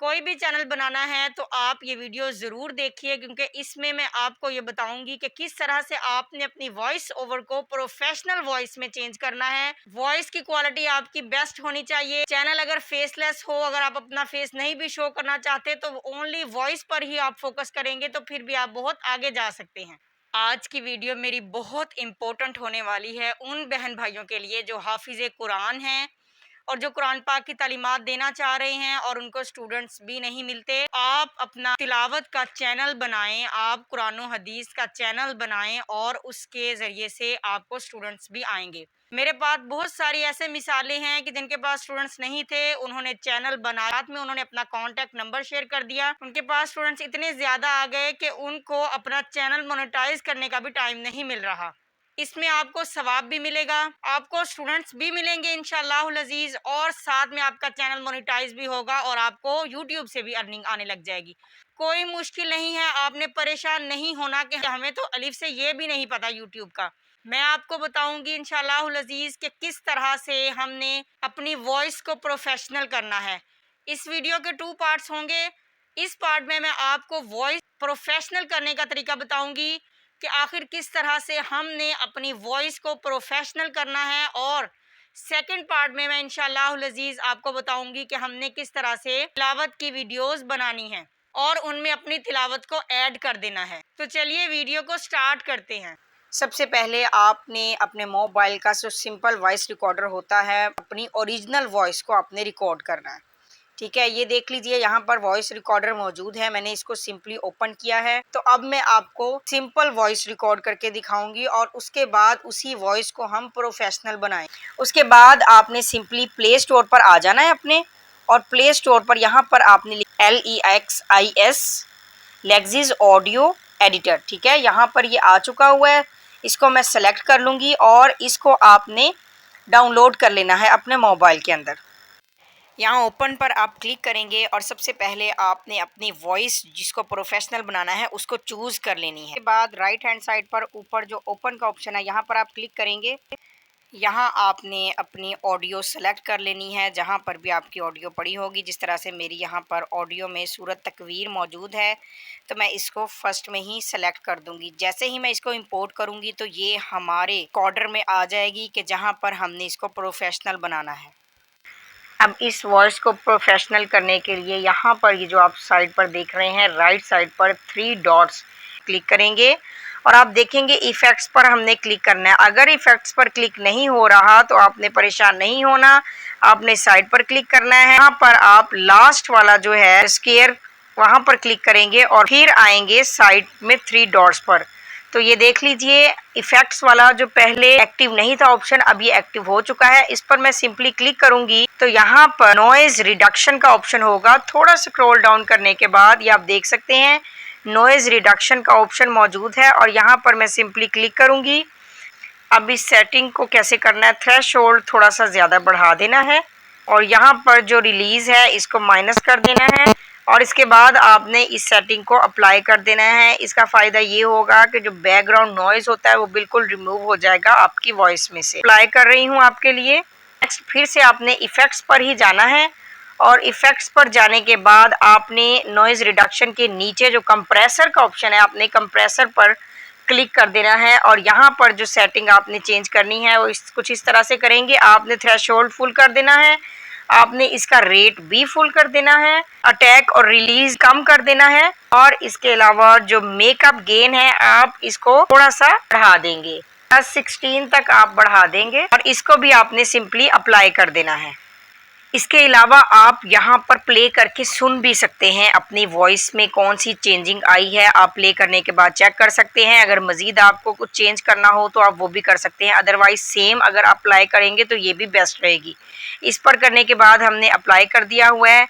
कोई भी चैनल बनाना है, तो आप ये वीडियो ज़रूर देखिए, क्योंकि इसमें मैं आपको ये बताऊंगी कि किस तरह से आपने अपनी वॉइस ओवर को प्रोफेशनल वॉइस में चेंज करना है। वॉइस की क्वालिटी आपकी बेस्ट होनी चाहिए। चैनल अगर फेसलेस हो, अगर आप अपना फेस नहीं भी शो करना चाहते, तो ओनली वॉइस पर ही आप फोकस करेंगे तो फिर भी आप बहुत आगे जा सकते हैं। आज की वीडियो मेरी बहुत इम्पोर्टेंट होने वाली है उन बहन भाइयों के लिए जो हाफिज़ कुरान हैं और जो कुरान पाक की तालीमात देना चाह रहे हैं और उनको स्टूडेंट्स भी नहीं मिलते। आप अपना तिलावत का चैनल बनाएं, आप कुरान और हदीस का चैनल बनाएं और उसके ज़रिए से आपको स्टूडेंट्स भी आएंगे। मेरे पास बहुत सारी ऐसे मिसालें हैं कि जिनके पास स्टूडेंट्स नहीं थे, उन्होंने चैनल बनाया, साथ में उन्होंने अपना कॉन्टैक्ट नंबर शेयर कर दिया, उनके पास स्टूडेंट्स इतने ज़्यादा आ गए कि उनको अपना चैनल मोनेटाइज करने का भी टाइम नहीं मिल रहा। इसमें आपको सवाब भी मिलेगा, आपको स्टूडेंट्स भी मिलेंगे इंशाअल्लाहुल अजीज, और साथ में आपका चैनल मोनेटाइज भी होगा और आपको यूट्यूब से भी अर्निंग आने लग जाएगी। कोई मुश्किल नहीं है, आपने परेशान नहीं होना कि हमें तो अलिफ से ये भी नहीं पता यूट्यूब का। मैं आपको बताऊंगी इंशाअल्लाहुल अजीज कि किस तरह से हमने अपनी वॉइस को प्रोफेशनल करना है। इस वीडियो के 2 पार्ट्स होंगे। इस पार्ट में मैं आपको वॉइस प्रोफेशनल करने का तरीका बताऊंगी कि आखिर किस तरह से हमने अपनी वॉइस को प्रोफेशनल करना है, और सेकंड पार्ट में मैं इंशाअल्लाहुल अजीज आपको बताऊंगी कि हमने किस तरह से तिलावत की वीडियोस बनानी है और उनमें अपनी तिलावत को ऐड कर देना है। तो चलिए वीडियो को स्टार्ट करते हैं। सबसे पहले आपने अपने मोबाइल का जो सिंपल वॉइस रिकॉर्डर होता है, अपनी ओरिजिनल वॉइस को आपने रिकॉर्ड करना है। ठीक है, ये देख लीजिए यहाँ पर वॉइस रिकॉर्डर मौजूद है। मैंने इसको सिंपली ओपन किया है। तो अब मैं आपको सिंपल वॉइस रिकॉर्ड करके दिखाऊंगी और उसके बाद उसी वॉइस को हम प्रोफेशनल बनाएं। उसके बाद आपने सिंपली प्ले स्टोर पर आ जाना है अपने, और प्ले स्टोर पर यहाँ पर आपने LEXIS लेक्सिस ऑडियो एडिटर। ठीक है, यहाँ पर ये आ चुका हुआ है। इसको मैं सेलेक्ट कर लूँगी और इसको आपने डाउनलोड कर लेना है अपने मोबाइल के अंदर। यहाँ ओपन पर आप क्लिक करेंगे और सबसे पहले आपने अपनी वॉइस जिसको प्रोफेशनल बनाना है उसको चूज़ कर लेनी है। उसके बाद राइट हैंड साइड पर ऊपर जो ओपन का ऑप्शन है यहाँ पर आप क्लिक करेंगे। यहाँ आपने अपनी ऑडियो सेलेक्ट कर लेनी है, जहाँ पर भी आपकी ऑडियो पड़ी होगी। जिस तरह से मेरी यहाँ पर ऑडियो में सूरत तकवीर मौजूद है, तो मैं इसको फर्स्ट में ही सेलेक्ट कर दूँगी। जैसे ही मैं इसको इंपोर्ट करूँगी तो ये हमारे रिकॉर्डर में आ जाएगी कि जहाँ पर हमने इसको प्रोफेशनल बनाना है। अब इस वॉइस को प्रोफेशनल करने के लिए यहाँ पर ये जो आप साइड पर देख रहे हैं, राइट साइड पर 3 डॉट्स क्लिक करेंगे और आप देखेंगे इफ़ेक्ट्स पर हमने क्लिक करना है। अगर इफ़ेक्ट्स पर क्लिक नहीं हो रहा तो आपने परेशान नहीं होना, आपने साइड पर क्लिक करना है। यहाँ पर आप लास्ट वाला जो है स्केयर वहाँ पर क्लिक करेंगे और फिर आएंगे साइड में 3 डॉट्स पर। तो ये देख लीजिए इफ़ेक्ट्स वाला जो पहले एक्टिव नहीं था ऑप्शन, अब ये एक्टिव हो चुका है। इस पर मैं सिंपली क्लिक करूंगी तो यहाँ पर नॉइज़ रिडक्शन का ऑप्शन होगा। थोड़ा स्क्रॉल डाउन करने के बाद ये आप देख सकते हैं नॉइज़ रिडक्शन का ऑप्शन मौजूद है और यहाँ पर मैं सिंपली क्लिक करूंगी। अब इस सेटिंग को कैसे करना है, थ्रेशोल्ड थोड़ा सा ज़्यादा बढ़ा देना है और यहाँ पर जो रिलीज़ है इसको माइनस कर देना है और इसके बाद आपने इस सेटिंग को अप्लाई कर देना है। इसका फ़ायदा ये होगा कि जो बैकग्राउंड नॉइज़ होता है वो बिल्कुल रिमूव हो जाएगा आपकी वॉइस में से। अप्लाई कर रही हूँ आपके लिए। नेक्स्ट फिर से आपने इफ़ेक्ट्स पर ही जाना है और इफ़ेक्ट्स पर जाने के बाद आपने नॉइज़ रिडक्शन के नीचे जो कंप्रेसर का ऑप्शन है, आपने कंप्रेसर पर क्लिक कर देना है और यहाँ पर जो सेटिंग आपने चेंज करनी है वो कुछ इस तरह से करेंगे। आपने थ्रेशोल्ड फुल कर देना है, आपने इसका रेट भी फुल कर देना है, अटैक और रिलीज कम कर देना है और इसके अलावा जो मेकअप गेन है आप इसको थोड़ा सा बढ़ा देंगे, 16 तक आप बढ़ा देंगे और इसको भी आपने सिंपली अप्लाई कर देना है। इसके अलावा आप यहाँ पर प्ले करके सुन भी सकते हैं अपनी वॉइस में कौन सी चेंजिंग आई है। आप प्ले करने के बाद चेक कर सकते हैं। अगर मज़ीद आपको कुछ चेंज करना हो तो आप वो भी कर सकते हैं, अदरवाइज सेम अगर आप अप्लाई करेंगे तो ये भी बेस्ट रहेगी। इस पर करने के बाद हमने अप्लाई कर दिया हुआ है।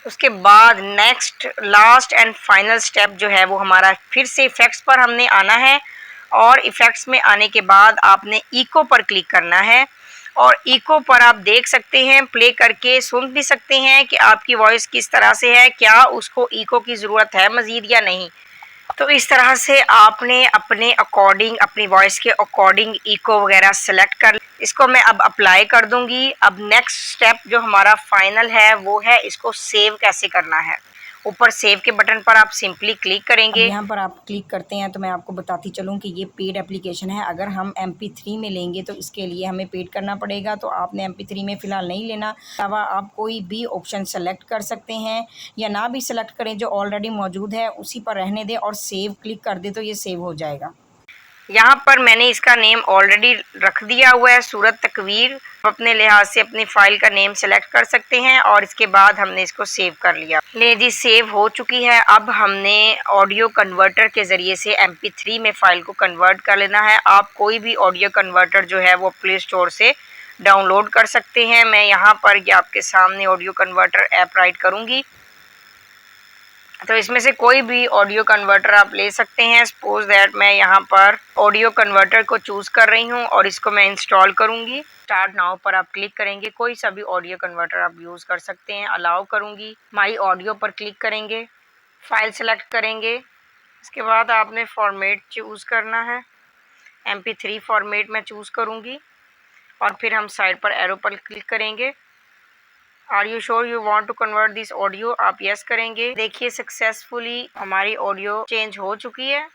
उसके बाद next last and final step जो है वो हमारा फिर से इफ़ेक्ट्स पर हमने आना है और इफ़ेक्ट्स में आने के बाद आपने इको पर क्लिक करना है और इको पर आप देख सकते हैं, प्ले करके सुन भी सकते हैं कि आपकी वॉइस किस तरह से है, क्या उसको इको की ज़रूरत है मज़ीद या नहीं। तो इस तरह से आपने अपने अकॉर्डिंग, अपनी वॉइस के अकॉर्डिंग इको वगैरह सेलेक्ट कर, इसको मैं अब अप्लाई कर दूंगी। अब नेक्स्ट स्टेप जो हमारा फाइनल है वो है इसको सेव कैसे करना है। ऊपर सेव के बटन पर आप सिंपली क्लिक करेंगे। यहाँ पर आप क्लिक करते हैं तो मैं आपको बताती चलूँ कि ये पेड एप्लीकेशन है। अगर हम MP3 में लेंगे तो इसके लिए हमें पेड करना पड़ेगा, तो आपने MP3 में फ़िलहाल नहीं लेना। अलावा आप कोई भी ऑप्शन सेलेक्ट कर सकते हैं या ना भी सेलेक्ट करें, जो ऑलरेडी मौजूद है उसी पर रहने दें और सेव क्लिक कर दें तो ये सेव हो जाएगा। यहाँ पर मैंने इसका नेम ऑलरेडी रख दिया हुआ है, सूरत तकवीर। अपने लिहाज से अपनी फाइल का नेम सेलेक्ट कर सकते हैं और इसके बाद हमने इसको सेव कर लिया। ले जी, सेव हो चुकी है। अब हमने ऑडियो कन्वर्टर के ज़रिए से MP3 में फ़ाइल को कन्वर्ट कर लेना है। आप कोई भी ऑडियो कन्वर्टर जो है वो प्ले स्टोर से डाउनलोड कर सकते हैं। मैं यहाँ पर ये आपके सामने ऑडियो कन्वर्टर ऐप राइट करूँगी, तो इसमें से कोई भी ऑडियो कन्वर्टर आप ले सकते हैं। सपोज दैट मैं यहाँ पर ऑडियो कन्वर्टर को चूज़ कर रही हूँ और इसको मैं इंस्टॉल करूँगी। स्टार्ट नाउ पर आप क्लिक करेंगे, कोई सा भी ऑडियो कन्वर्टर आप यूज़ कर सकते हैं। अलाउ करूँगी, माई ऑडियो पर क्लिक करेंगे, फाइल सेलेक्ट करेंगे। इसके बाद आपने फॉर्मेट चूज़ करना है, MP3 फॉर्मेट मैं चूज़ करूँगी और फिर हम साइड पर एरो पर क्लिक करेंगे। Are you sure you want to convert this audio, आप यस करेंगे। देखिए सक्सेसफुली हमारी ऑडियो चेंज हो चुकी है।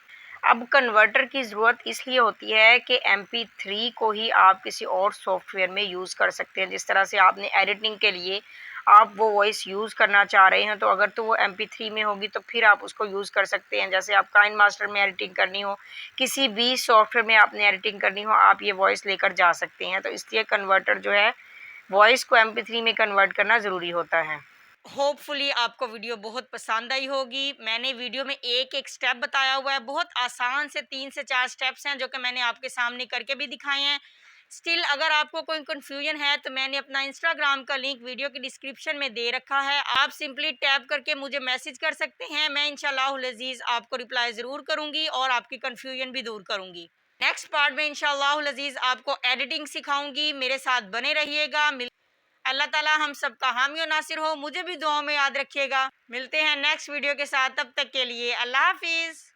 अब कन्वर्टर की ज़रूरत इसलिए होती है कि MP3 को ही आप किसी और सॉफ्टवेयर में यूज़ कर सकते हैं। जिस तरह से आपने एडिटिंग के लिए आप वो वॉइस यूज़ करना चाह रहे हैं, तो अगर तो वो MP3 में होगी तो फिर आप उसको यूज़ कर सकते हैं। जैसे आप काइन मास्टर में एडिटिंग करनी हो, किसी भी सॉफ्टवेयर में आपने एडिटिंग करनी हो, आप ये वॉइस लेकर जा सकते हैं। तो इसलिए कन्वर्टर जो है, वॉइस को MP3 में कन्वर्ट करना ज़रूरी होता है। होपफुली आपको वीडियो बहुत पसंद आई होगी। मैंने वीडियो में एक एक स्टेप बताया हुआ है, बहुत आसान से 3 से 4 स्टेप्स हैं जो कि मैंने आपके सामने करके भी दिखाए हैं। स्टिल अगर आपको कोई कन्फ्यूजन है तो मैंने अपना इंस्टाग्राम का लिंक वीडियो के डिस्क्रिप्शन में दे रखा है, आप सिंपली टैप करके मुझे मैसेज कर सकते हैं। मैं इंशाल्लाह अज़ीज़ आपको रिप्लाई ज़रूर करूँगी और आपकी कन्फ्यूजन भी दूर करूँगी। नेक्स्ट पार्ट में इंशाल्लाह अज़ीज़ आपको एडिटिंग सिखाऊंगी, मेरे साथ बने रहिएगा। अल्लाह ताला हम सबका हामी और नासिर हो, मुझे भी दुआओं में याद रखिएगा। मिलते हैं नेक्स्ट वीडियो के साथ, तब तक के लिए अल्लाह हाफिज़।